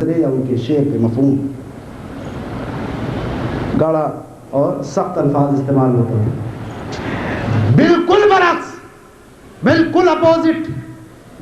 یا ان کے شعر کے مفہوم گاڑا اور سخت الفاظ استعمال ہوتے ہیں. بالکل برعکس، بالکل اپوزٹ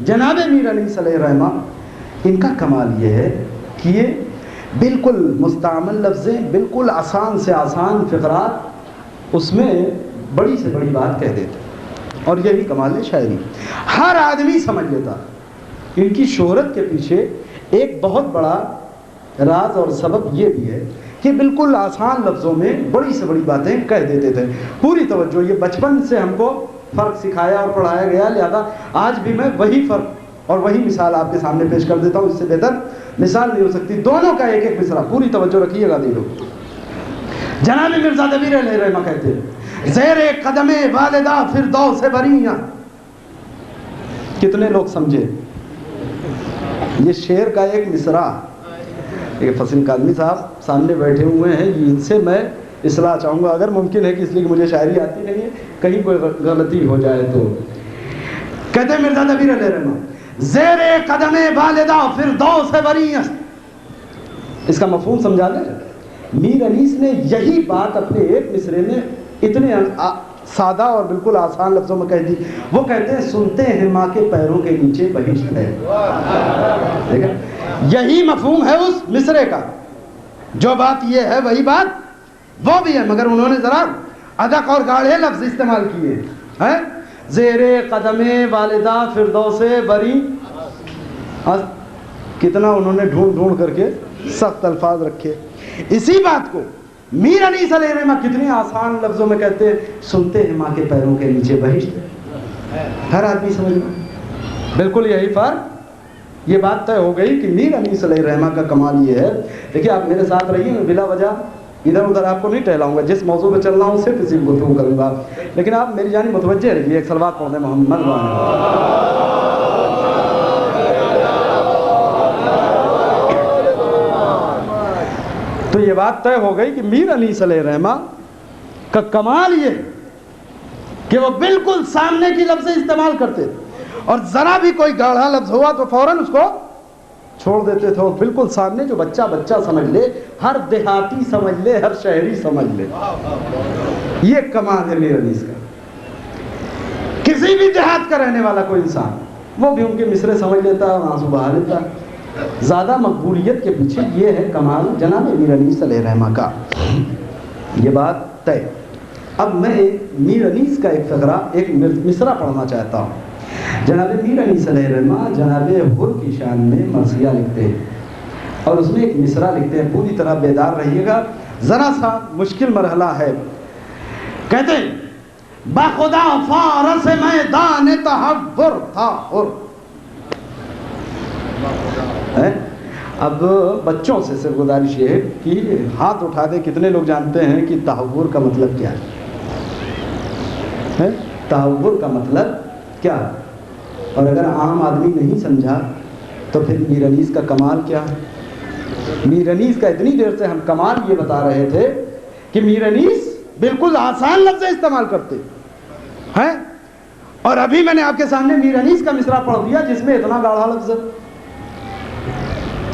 جناب میر علی صلی اللہ علیہ وسلم، ان کا کمال یہ ہے کہ یہ بالکل مستعمل لفظیں، بالکل آسان سے آسان فقرات، اس میں بڑی سے بڑی بات کہہ دیتے. اور یہی کمال ہے شاعری، ہر آدمی سمجھ لیتا. ان کی شہرت کے پیچھے ایک بہت بڑا راز اور سبب یہ بھی ہے کہ بالکل آسان لفظوں میں بڑی سے بڑی باتیں کہہ دیتے تھے. پوری توجہ، یہ بچپن سے ہم کو فرق سکھایا اور پڑھایا گیا، لہذا آج بھی میں وہی فرق اور وہی مثال آپ کے سامنے پیش کر دیتا ہوں. اس سے بہتر مثال نہیں ہو سکتی. دونوں کا ایک ایک مصرع، پوری توجہ رکھیے گا دیلو. جناب مرزا دبیر علیہ رحمہ کہتے ہیں، زیر قدم والدہ فردوس بریاں. کتنے لوگ سمجھے یہ شعر کا ایک مصرع؟ ایک فصیح قادمی صاحب سامنے بیٹھے ہوئے ہیں، ان سے میں اصلاح چاہوں گا، اگر ممکن ہے کہ اس لیے کہ مجھے شاعری آتی نہیں ہے، کہیں کوئی غلطی ہو جائے تو. کہتے ہیں مرزا دبیر علیہ رحمہ، زیر قدم والدہ فردوس بریاں. اس کا مفہوم سمجھا لیں. میر انیس نے یہی بات اپنے ایک مصرے میں اتنے سادہ اور بالکل آسان لفظوں میں کہہ دی. وہ کہتے ہیں، سنتے ہیں ماں کے پیروں کے نیچے بہشت ہے. دیکھیں، یہی مفہوم ہے اس مصرے کا. جو بات یہ ہے وہی بات وہ بھی ہے، مگر انہوں نے ذرا ادق اور گاڑھے لفظ استعمال کیے ہیں. زیر قدم والدہ فردوس بری، کتنا انہوں نے ڈھونڈ ڈھونڈ کر کے سخت الفاظ رکھے. اسی بات کو میر انیس علیہ الرحمہ کتنے آسان لفظوں میں کہتے ہیں، سنتے ہیں ماں کے پیروں کے نیچے بہشت ہے. ہر آدمی سمجھ گا. بالکل یہی فرق. یہ بات طے ہو گئی کہ میر انیس علیہ الرحمہ کا کمال یہ ہے. دیکھیے آپ میرے ساتھ رہیے، میں بلا وجہ ادھر ادھر آپ کو نہیں ٹہلاؤں گا. جس موضوع پہ چل رہا ہوں صرف اسی گفتگو کروں گا، لیکن آپ میری جانب متوجہ رہیے. ایک صلوات پڑھ دیں محمد وعلیہ. تو یہ بات طے ہو گئی کہ میر انیس علیہ الرحمہ کا کمال یہ کہ وہ بالکل سامنے کی لفظ استعمال کرتے تھے، اور ذرا بھی کوئی گاڑھا لفظ ہوا تو فوراً اس کو چھوڑ دیتے تھے، اور بالکل سامنے جو بچہ بچہ سمجھ لے، ہر دیہاتی سمجھ لے، ہر شہری سمجھ لے. یہ کمال ہے میر انیس کا. کسی بھی دیہات کا رہنے والا کوئی انسان وہ بھی ان کے مصرے سمجھ لیتا ہے، آنسو بہا لیتا. زیادہ مقبولیت کے پیچھے یہ ہے کمال جناب میر انیس علیہ الرحمہ کا. یہ بات طے. اب میں میر انیس کا ایک فقرہ، ایک مصرع پڑھنا چاہتا ہوں. جناب میر انیس علیہ الرحمہ جناب حر کی شان میں مرثیہ لکھتے ہیں، اور اس میں ایک مصرع لکھتے ہیں. پوری طرح بیدار رہیے گا، ذرا سا مشکل مرحلہ ہے. کہتے ہیں، بخدا فارس میدان تحور تھا حر. اب بچوں سے صرف گزارش یہ ہے کہ ہاتھ اٹھا دیں کتنے لوگ جانتے ہیں کہ تحور کا مطلب کیا ہے. تحور کا مطلب کیا ہے؟ اور اگر عام آدمی نہیں سمجھا تو پھر میر انیس کا کمال کیا ہے؟ میر انیس کا اتنی دیر سے ہم کمال یہ بتا رہے تھے کہ میر انیس بالکل آسان لفظ استعمال کرتے ہیں، اور ابھی میں نے آپ کے سامنے میر انیس کا مصرع پڑھ دیا جس میں اتنا گاڑھا لفظ ہے.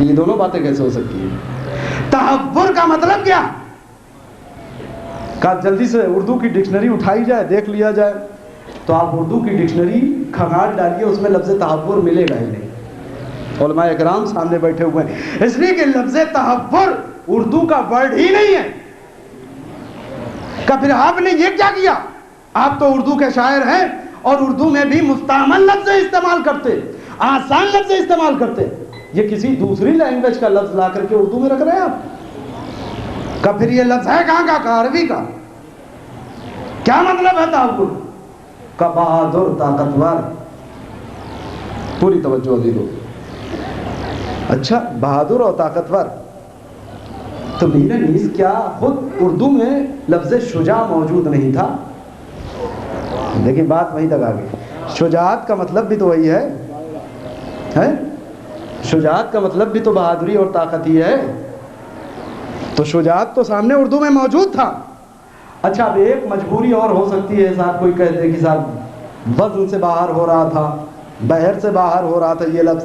یہ دونوں باتیں کیسے ہو سکتی ہیں؟ تحور کا مطلب کیا؟ کہ جلدی سے اردو کی ڈکشنری اٹھائی جائے، دیکھ لیا جائے، تو آپ اردو کی ڈکشنری کھنگال ڈالیے، اس میں لفظ تحور ملے گا ہی نہیں. علماء اکرام سامنے بیٹھے ہوئے ہیں، اس لیے کہ لفظ تحور اردو کا ورڈ ہی نہیں ہے. کہ پھر آپ نے یہ کیا کیا؟ آپ تو اردو کے شاعر ہیں اور اردو میں بھی مستعمل لفظ استعمال کرتے، آسان لفظ استعمال کرتے. یہ کسی دوسری لینگویج کا لفظ لا کر کے اردو میں رکھ رہے ہیں آپ. کہ پھر یہ لفظ ہے کہاں کا؟ عربی کا. کیا مطلب ہے تحور کا؟ بہادر، طاقتور. پوری توجہ دے دو. اچھا، بہادر اور طاقتور. تو میر انیس کیا خود اردو میں لفظ شجاع موجود نہیں تھا؟ لیکن بات وہیں تک آ گئی. شجاعت کا مطلب بھی تو وہی ہے. شجاعت کا مطلب بھی تو بہادری اور طاقت ہی ہے. تو شجاعت تو سامنے اردو میں موجود تھا. اچھا، اب ایک مجبوری اور ہو سکتی ہے، صاحب کوئی کہتے کہ صاحب وزن سے باہر ہو رہا تھا، بحر سے باہر ہو رہا تھا یہ لفظ،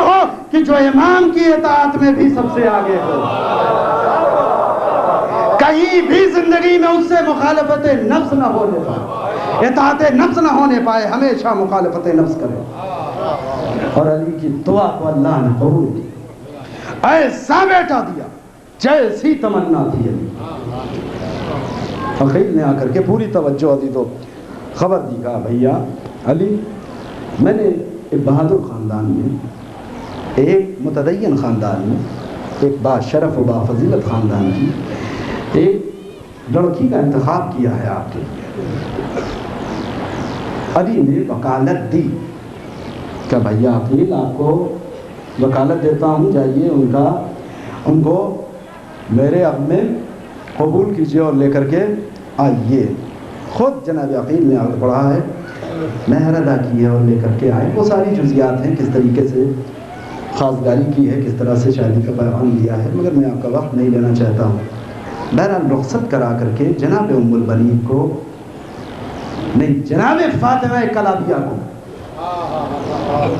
ہو کہ جو امام کی اطاعت میں بھی سب سے آگے ہو، کہیں بھی زندگی میں اس سے مخالفت نفس نہ ہونے پائے، اطاعت نفس نہ ہونے پائے، ہمیشہ مخالفت نفس کرے۔ اور علی کی دعا کو اللہ نے قبول کی، ایسا بیٹا دیا جیسی تمنا تھی علی۔ عقیل نے آ کر کے پوری توجہ دی تو خبر دی، کہا بھیا علی، میں نے ایک بہادر خاندان میں، ایک متدین خاندان میں، ایک با شرف و با فضیلت خاندان کی ایک لڑکی کا انتخاب کیا ہے آپ کے لیے۔ علی نے وکالت دی کہ بھیا عقیل آپ کو وکالت دیتا ہوں، جائیے ان کو میرے اب میں قبول کیجیے اور لے کر کے آئیے۔ خود جناب عقیل نے عقد پڑھا ہے، مہر ادا کی ہے اور لے کر کے آئے۔ وہ ساری جزیات ہیں، کس طریقے سے خاصگاری کی ہے، کس طرح سے شادی کا پیغام دیا ہے، مگر میں آپ کا وقت نہیں لینا چاہتا ہوں۔ بہرحال رخصت کرا کر کے جناب ام البنین کو نہیں، جناب فاطمہ کلابیہ کو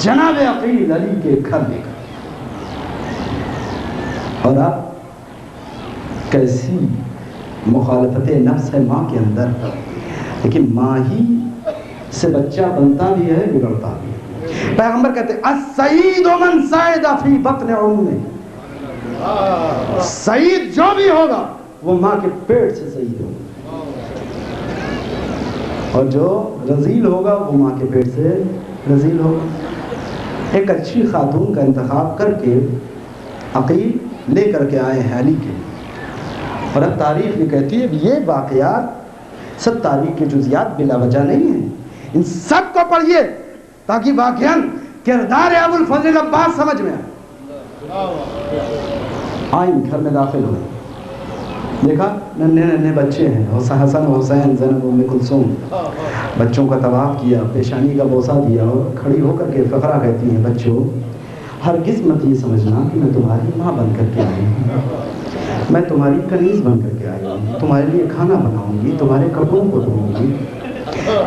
جناب عقیل علی کے گھر لے کر، اور اب کیسی مخالفت نفس ہے ماں کے اندر، لیکن ماں ہی سے بچہ بنتا بھی ہے، بگڑتا بھی ہے۔ پیغمبر کہتے ہیں السعید من سعد فی بطن امہ، سعید جو بھی ہوگا وہ ماں کے پیٹ سے سعید ہوگا، اور جو رذیل ہوگا وہ ماں کے پیٹ سے رذیل ہوگا۔ ایک اچھی خاتون کا انتخاب کر کے عقیل لے کر کے آئے ہیں علی کے، اور اب تاریخ یہ کہتی ہے یہ واقعات سب تاریخ کے جزیات بلا وجہ نہیں ہیں، ان سب کو پڑھیے تاکہ واقعاً کردار ابو الفضل عباس سمجھ میں آئے۔ آئیں گھر میں داخل ہوئے، دیکھا ننھے ننھے بچے ہیں، حسن حسین زینب ام کلثوم، بچوں کا طواف کیا، پیشانی کا بوسہ دیا، اور کھڑی ہو کر کے فقرہ کہتی ہیں بچوں ہرگز مت یہ سمجھنا کہ میں تمہاری ماں بن کر کے آئی ہوں، میں تمہاری کنیز بن کر کے آئی ہوں، تمہارے لیے کھانا بناؤں گی، تمہارے کپڑوں کو دھوں گی،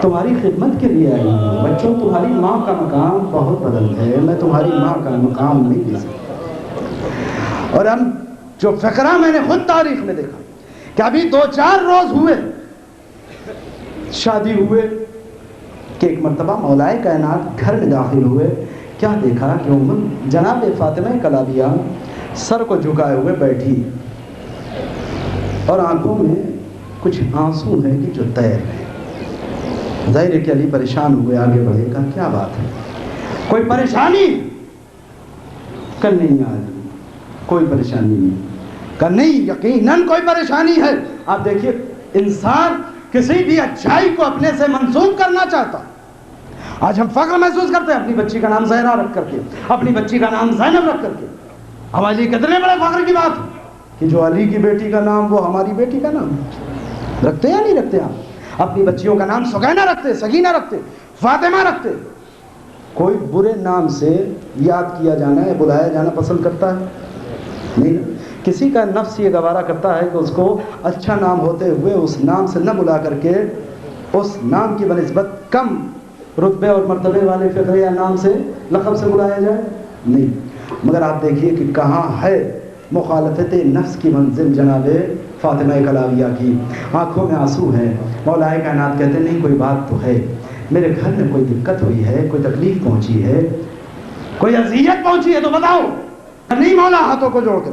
تمہاری خدمت کے لیے آئی ہوں۔ بچوں تمہاری ماں کا مقام بہت بلند ہے، میں تمہاری ماں کا مقام نہیں دے سکتا۔ اور ہم جو فقرہ میں نے خود تاریخ میں دیکھا کہ ابھی 2-4 روز ہوئے شادی ہوئے کہ ایک مرتبہ مولائے کائنات گھر میں داخل ہوئے، کیا دیکھا کہ جناب فاطمہ کلابیہ سر کو جھکائے ہوئے بیٹھی، اور آنکھوں میں کچھ آنسو ہیں کہ جو تیر ہیں۔ ظاہر ہے کہ علی پریشان ہوئے، آگے بڑھے، کہا کیا بات ہے، کوئی پریشانی؟ کہ نہیں علی کوئی پریشانی نہیں۔ کہ نہیں، یقیناً کوئی پریشانی ہے۔ آپ دیکھیے انسان کسی بھی اچھائی کو اپنے سے منسوب کرنا چاہتا۔ آج ہم فخر محسوس کرتے ہیں اپنی بچی کا نام زہرا رکھ کر کے، اپنی بچی کا نام زینب رکھ کر کے۔ ہمارے لیے کتنے بڑے فخر کی بات ہے کہ جو علی کی بیٹی کا نام وہ ہماری بیٹی کا نام رکھتے یا نہیں رکھتے؟ آپ اپنی بچیوں کا نام سگینہ رکھتے، سگینہ رکھتے، فاطمہ رکھتے۔ کوئی برے نام سے یاد کیا جانا ہے، بلایا جانا پسند کرتا ہے؟ نہیں۔ کسی کا نفس یہ گوارا کرتا ہے کہ اس کو اچھا نام ہوتے ہوئے اس نام سے نہ بلا کر کے اس نام کی بنسبت کم رتبے اور مرتبے والے فقرے یا نام سے لقب سے بلایا جائے؟ نہیں۔ مگر آپ دیکھیے کہ کہاں ہے مخالفت نفس کی منزل جناب فاطمہ کلابیہ کی۔ آنکھوں میں آنسو ہیں، مولائے کائنات کہتے نہیں کوئی بات تو ہے، میرے گھر میں کوئی دقت ہوئی ہے، کوئی تکلیف پہنچی ہے، کوئی اذیت پہنچی ہے تو بتاؤ۔ نہیں مولا، ہاتھوں کو جوڑ کر،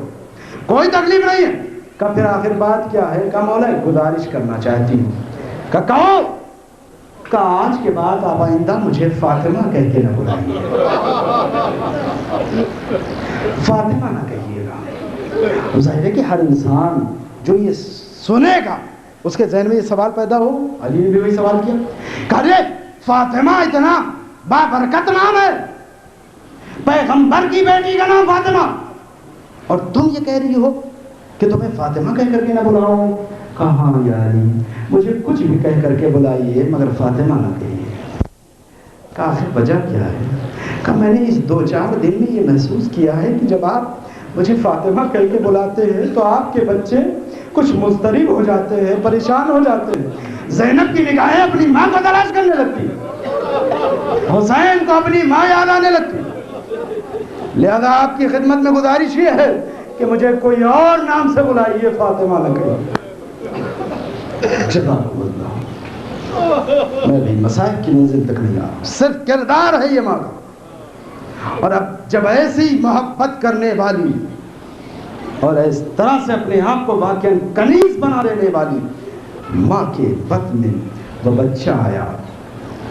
کوئی تکلیف نہیں ہے۔ کہ پھر آخر بات کیا ہے؟ کہ مولا گزارش کرنا چاہتی ہوں۔ کہ کہو۔ کہ آج کے بعد آپ آئندہ مجھے فاطمہ کہہ کے نہ بلائیے، فاطمہ نہ کہیے گا۔ ظاہر ہے کہ ہر انسان جو یہ سنے گا اس کے ذہن میں یہ سوال پیدا ہو۔ علی نے بھی وہی سوال کیا کہ ارے فاطمہ اتنا بابرکت نام ہے، پیغمبر کی بیٹی کا نام فاطمہ، اور تم یہ کہہ رہی ہو کہ تمہیں فاطمہ کہہ کر کے نہ بلاؤں؟ کہاں یا علی، مجھے کچھ بھی کہہ کر کے بلائیے مگر فاطمہ نہ کہیے۔ کہ آخر وجہ کیا ہے؟ کہ میں نے اس 2-4 دن میں یہ محسوس کیا ہے کہ جب آپ مجھے فاطمہ کہہ کے بلاتے ہیں تو آپ کے بچے کچھ مضطرب ہو جاتے ہیں، پریشان ہو جاتے ہیں۔ زینب کی نگاہیں اپنی ماں کو تلاش کرنے لگتی، حسین کو اپنی ماں یاد آنے لگتی، لہذا آپ کی خدمت میں گزارش یہ ہے کہ مجھے کوئی اور نام سے بلائیے، فاطمہ نہ کہیے۔ جزاک اللہ۔ میں بھی مسائل کی منزل تک نہیں آ رہا، صرف کردار ہے یہ ماں کا۔ اور اب جب ایسی محبت کرنے والی اور اس طرح سے اپنے آپ کو واقعاً کنیز بنا دینے والی ماں کے بطن میں وہ بچہ آیا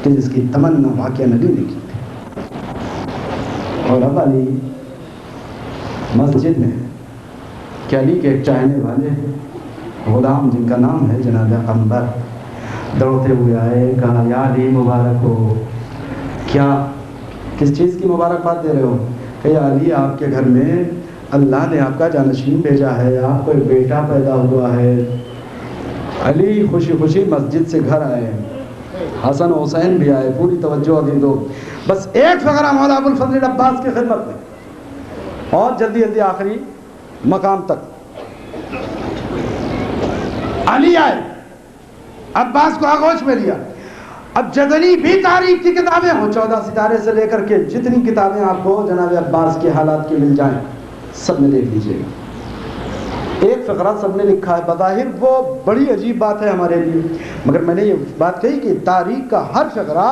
کہ جس کی تمنا واقعاً علی نے کی تھی، اور اب علی مسجد میں کہ علی کے ایک چاہنے والے غلام جن کا نام ہے جناب قنبر دوڑتے ہوئے آئے، کہا یا علی مبارک ہو، کیا کس چیز کی مبارکباد دے رہے ہو؟ کہ یا علی آپ کے گھر میں اللہ نے آپ کا جانشین بھیجا ہے، آپ کو ایک بیٹا پیدا ہوا ہے۔ علی خوشی خوشی مسجد سے گھر آئے، حسن و حسین بھی آئے، پوری توجہ ابھی دو، بس ایک فقرہ مولا ابو الفضل عباس کی خدمت میں اور جلدی جلدی آخری مقام تک۔ علی آئے، عباس کو آغوش میں لیا۔ اب جدنی بھی تاریخ کی کتابیں ہوں، 14 ستارے سے لے کر کے جتنی کتابیں آپ کو جناب عباس کے حالات کی مل جائیں سب میں دیکھ لیجئے گا، ایک فقرہ سب نے لکھا ہے۔ بظاہر وہ بڑی عجیب بات ہے ہمارے لیے، مگر میں نے یہ بات کہی کہ تاریخ کا ہر فقرہ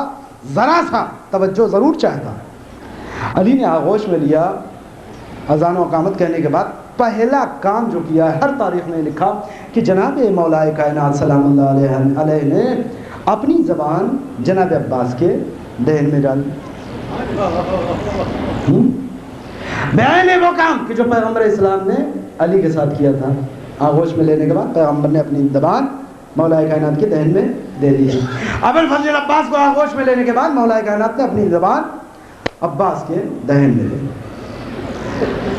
ذرا سا توجہ ضرور چاہتا۔ علی نے آغوش میں لیا، اذان و اقامت کہنے کے بعد پہلا کام جو کیا ہے، ہر تاریخ میں لکھا کہ جناب مولا کائنات سلام اللہ علیہ نے اپنی زبان جناب عباس کے دہن میں ڈالی۔ بیان وہ کام کہ جو پیغمبر اسلام نے علی کے ساتھ کیا تھا، آغوش میں لینے کے بعد پیغمبر نے اپنی زبان مولا کائنات کے دہن میں دے دی ہے۔ ابو الفضل عباس کو آغوش میں لینے کے بعد مولا کائنات نے اپنی زبان عباس کے دہن میں دے دی۔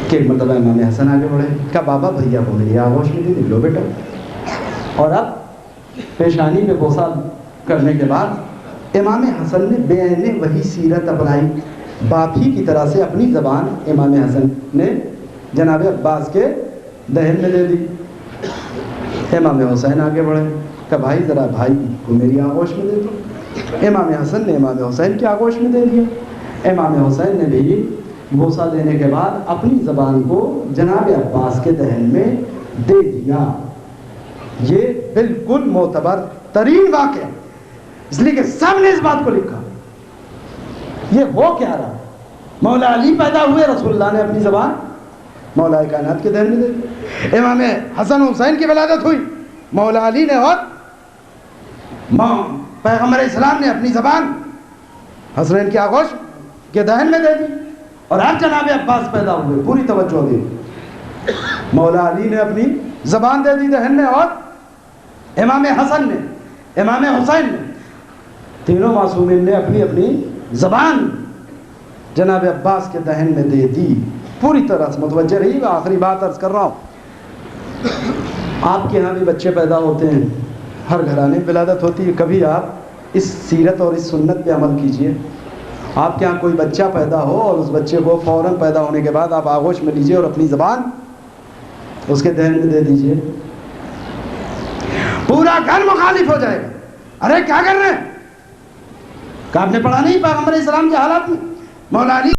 کہ ایک مرتبہ امام حسن آگے بڑھے، کہا بابا بھیا کو میری آغوش میں دی، لو بیٹا۔ اور اب پیشانی پہ بوسہ کرنے کے بعد امام حسن نے بین وہی سیرت اپنائی، باپ ہی کی طرح سے اپنی زبان امام حسن نے جناب عباس کے دہن میں دے دی۔ امام حسین آگے بڑھے، کہا بھائی ذرا بھائی کو میری آغوش میں دے دو۔ امام حسن نے امام حسین کی آغوش میں دے دیا۔ امام حسین نے بھی بوسہ دینے کے بعد اپنی زبان کو جناب عباس کے دہن میں دے دیا۔ یہ بالکل معتبر ترین واقعہ، اس لیے کہ سب نے اس بات کو لکھا۔ یہ ہو کیا رہا؟ مولا علی پیدا ہوئے، رسول اللہ نے اپنی زبان مولا کائنات کے دہن میں دے دی۔ امام حسن حسین کی ولادت ہوئی، مولا علی نے اور پیغمبر اسلام نے اپنی زبان حسنین کی آغوش کے دہن میں دے دی۔ اور اب جناب عباس پیدا ہوئے، پوری توجہ دی، مولا علی نے اپنی زبان دے دی دہن میں، اور امام حسن نے، امام حسین نے، تینوں معصومین نے اپنی اپنی زبان جناب عباس کے دہن میں دے دی۔ پوری طرح سے متوجہ رہی۔ میں آخری بات عرض کر رہا ہوں، آپ کے یہاں بھی بچے پیدا ہوتے ہیں، ہر گھرانے ولادت ہوتی ہے، کبھی آپ اس سیرت اور اس سنت پہ عمل کیجئے۔ آپ کے یہاں کوئی بچہ پیدا ہو اور اس بچے کو فوراً پیدا ہونے کے بعد آپ آغوش میں لیجئے اور اپنی زبان اس کے دہن میں دے دیجئے، پورا گھر مخالف ہو جائے گا۔ ارے کیا کر رہے ہیں؟ کہ آپ نے پڑھا نہیں پیغمبر اسلام کے حالات میں؟ مولا علی